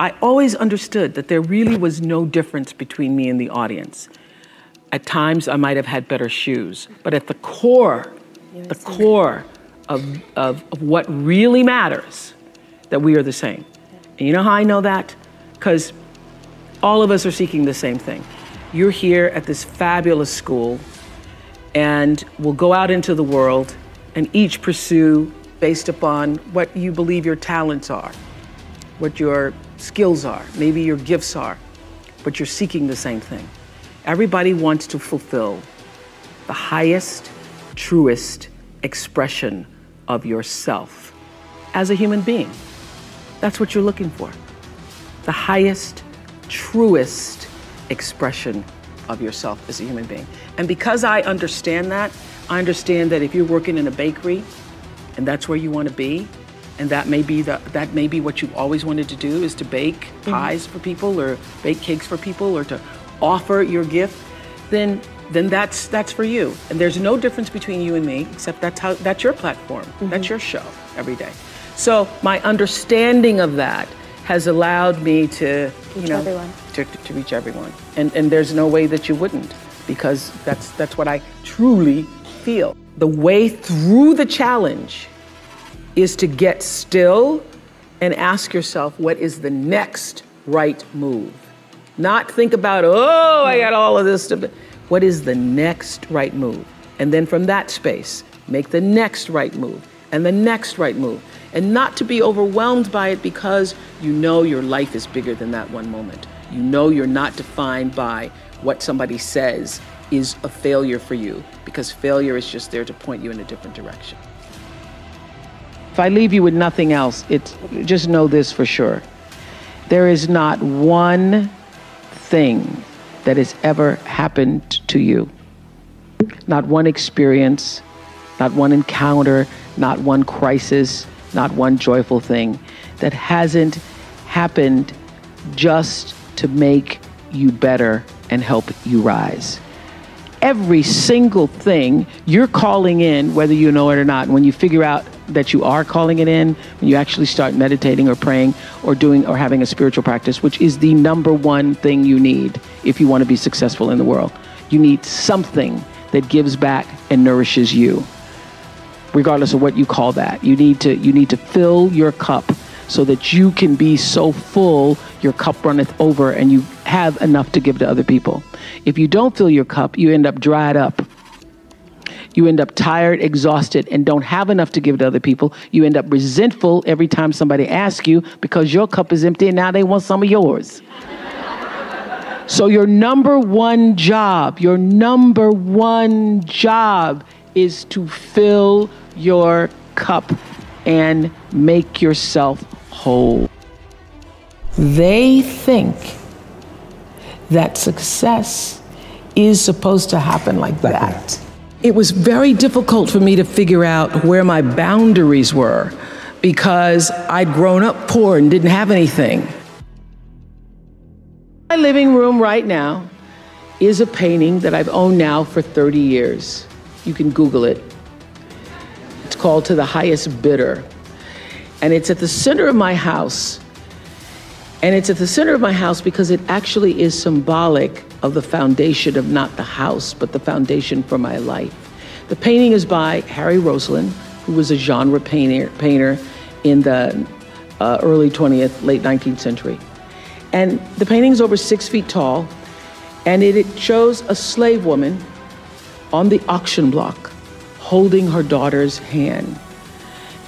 I always understood that there really was no difference between me and the audience. At times, I might have had better shoes, but at the core of what really matters, that we are the same. And you know how I know that? Because all of us are seeking the same thing. You're here at this fabulous school, and we'll go out into the world and each pursue based upon what you believe your talents are, what your skills are, maybe your gifts are, but you're seeking the same thing. Everybody wants to fulfill the highest, truest expression of yourself as a human being. That's what you're looking for. The highest, truest expression of yourself as a human being. And because I understand that if you're working in a bakery and that's where you want to be, and that may be what you've always wanted to do, is to bake pies for people or bake cakes for people or to offer your gift, then that's for you. And there's no difference between you and me, except that's your platform. That's your show every day. So my understanding of that has allowed me to, to reach everyone. And there's no way that you wouldn't, because that's what I truly feel. The way through the challenge is to get still and ask yourself, what is the next right move? Not think about, oh, I got all of this stuff. What is the next right move? And then from that space, make the next right move and the next right move. And not to be overwhelmed by it, because you know your life is bigger than that one moment. You know you're not defined by what somebody says is a failure for you, because failure is just there to point you in a different direction. If I leave you with nothing else, just know this for sure. There is not one thing that has ever happened to you, not one experience, not one encounter, not one crisis, not one joyful thing that hasn't happened just to make you better and help you rise. Every single thing you're calling in, whether you know it or not, when you figure out that you are calling it in, when you actually start meditating or praying or doing or having a spiritual practice, which is the number one thing you need if you want to be successful in the world. You need something that gives back and nourishes you, regardless of what you call that. You need to fill your cup so that you can be so full, your cup runneth over and you have enough to give to other people. If you don't fill your cup, you end up dried up. You end up tired, exhausted, and don't have enough to give to other people. You end up resentful every time somebody asks you, because your cup is empty and now they want some of yours. So your number one job is to fill your cup and make yourself whole. They think that success is supposed to happen like that. It was very difficult for me to figure out where my boundaries were, because I'd grown up poor and didn't have anything. My living room right now is a painting that I've owned now for 30 years. You can Google it. It's called To the Highest Bidder. And it's at the center of my house. And it's at the center of my house because it actually is symbolic of the foundation of not the house, but the foundation for my life. The painting is by Harry Roslin, who was a genre painter in the early 20th, late 19th century. And the painting's over 6 feet tall, and it shows a slave woman on the auction block holding her daughter's hand.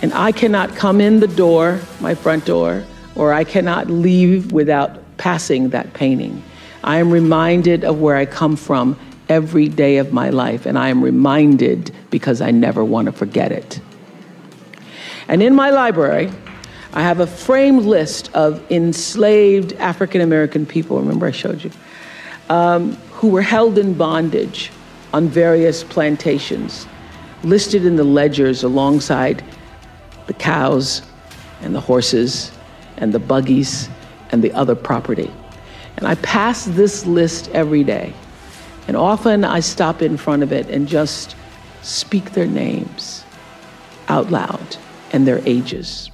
And I cannot come in the door, my front door, or I cannot leave without passing that painting. I am reminded of where I come from every day of my life, and I am reminded because I never want to forget it. And in my library, I have a framed list of enslaved African-American people, remember I showed you, who were held in bondage on various plantations, listed in the ledgers alongside the cows and the horses and the buggies and the other property. And I pass this list every day. And often I stop in front of it and just speak their names out loud and their ages.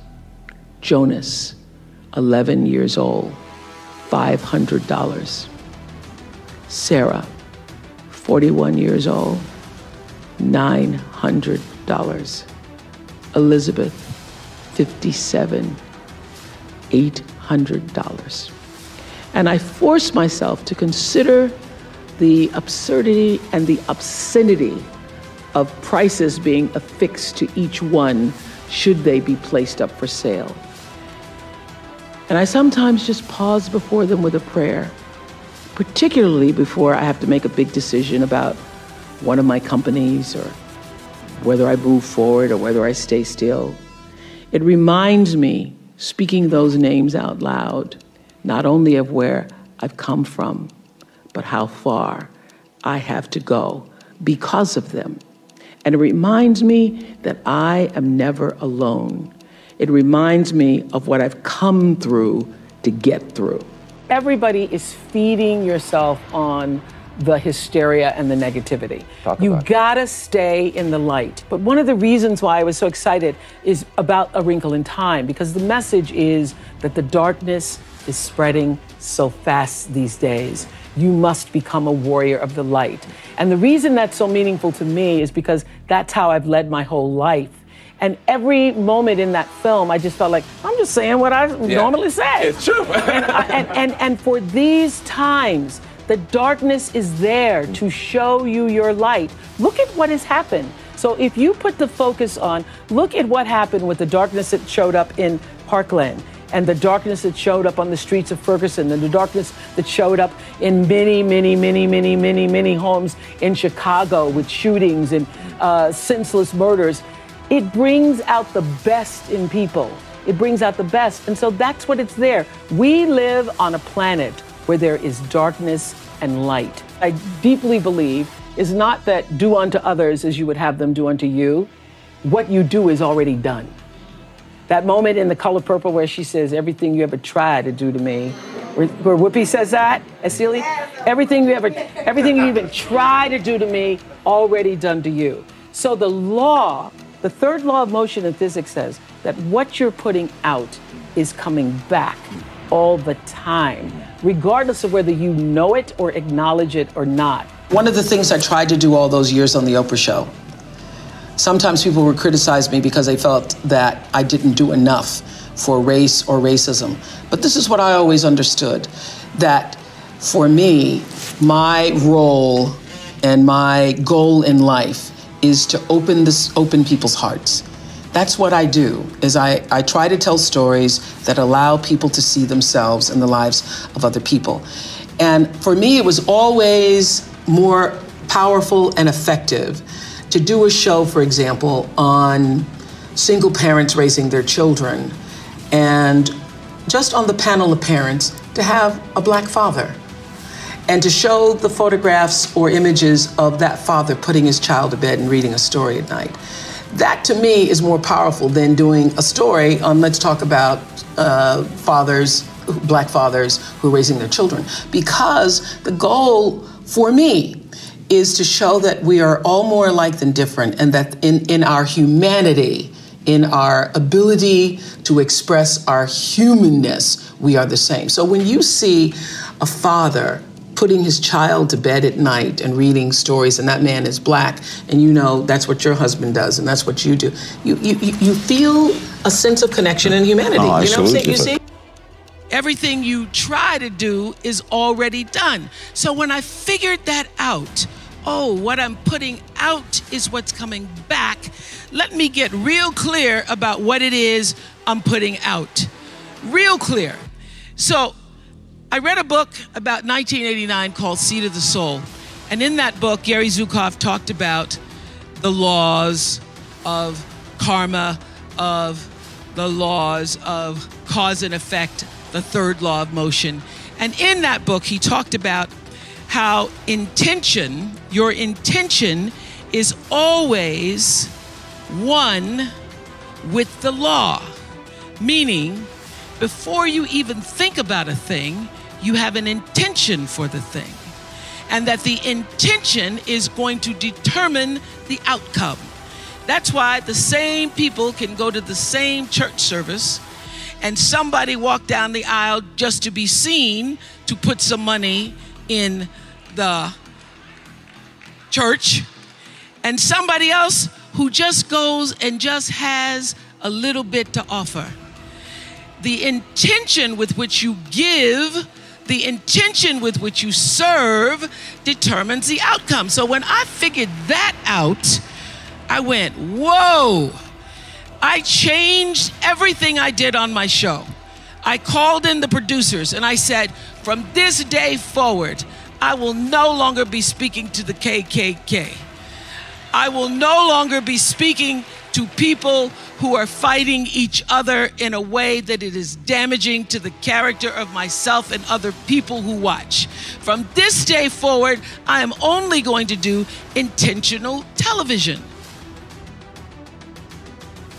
Jonas, 11 years old, $500. Sarah, 41 years old, $900. Elizabeth, 57, $800. And I force myself to consider the absurdity and the obscenity of prices being affixed to each one should they be placed up for sale. And I sometimes just pause before them with a prayer, particularly before I have to make a big decision about one of my companies or whether I move forward or whether I stay still. It reminds me, speaking those names out loud, not only of where I've come from, but how far I have to go because of them. And it reminds me that I am never alone. It reminds me of what I've come through to get through. Everybody is feeding yourself on the hysteria and the negativity. You gotta stay in the light. But one of the reasons why I was so excited is about A Wrinkle in Time, because the message is that the darkness is spreading so fast these days. You must become a warrior of the light. And the reason that's so meaningful to me is because that's how I've led my whole life. And every moment in that film, I just felt like, I'm just saying what I normally say. It's true. and for these times, the darkness is there to show you your light. Look at what has happened. So if you put the focus on, look at what happened with the darkness that showed up in Parkland, and the darkness that showed up on the streets of Ferguson, and the darkness that showed up in many homes in Chicago with shootings and senseless murders. It brings out the best in people. It brings out the best. And so that's what it's there. We live on a planet where there is darkness and light. I deeply believe is not that do unto others as you would have them do unto you. What you do is already done. That moment in The Color Purple where she says, everything you ever tried to do to me, where Whoopi says that, Celia, everything you even try to do to me, already done to you. So the third law of motion in physics says that what you're putting out is coming back all the time, regardless of whether you know it or acknowledge it or not. One of the things I tried to do all those years on the Oprah show, sometimes people would criticize me because they felt that I didn't do enough for race or racism. But this is what I always understood, that for me, my role and my goal in life is to open people's hearts. That's what I do, is I try to tell stories that allow people to see themselves in the lives of other people. And for me, it was always more powerful and effective to do a show, for example, on single parents raising their children, and just on the panel of parents, to have a Black father, and to show the photographs or images of that father putting his child to bed and reading a story at night. That, to me, is more powerful than doing a story on, let's talk about Black fathers who are raising their children. Because the goal, for me, is to show that we are all more alike than different, and that in our humanity, in our ability to express our humanness, we are the same. So when you see a father putting his child to bed at night and reading stories, and that man is Black, and you know that's what your husband does, and that's what you do, you feel a sense of connection and humanity. You know what I'm saying? You see? Everything you try to do is already done. So when I figured that out, what I'm putting out is what's coming back, let me get real clear about what it is I'm putting out. Real clear. So I read a book about 1989 called Seed of the Soul. And in that book, Gary Zukav talked about the laws of karma, of the laws of cause and effect, the third law of motion. And in that book, he talked about how your intention is always one with the law. Meaning, before you even think about a thing, you have an intention for the thing. And that the intention is going to determine the outcome. That's why the same people can go to the same church service and somebody walked down the aisle just to be seen to put some money in the church, and somebody else who just goes and just has a little bit to offer. The intention with which you give, the intention with which you serve determines the outcome. So when I figured that out, I went, whoa. I changed everything I did on my show. I called in the producers and I said, from this day forward, I will no longer be speaking to the KKK. I will no longer be speaking to people who are fighting each other in a way that it is damaging to the character of myself and other people who watch. From this day forward, I am only going to do intentional television.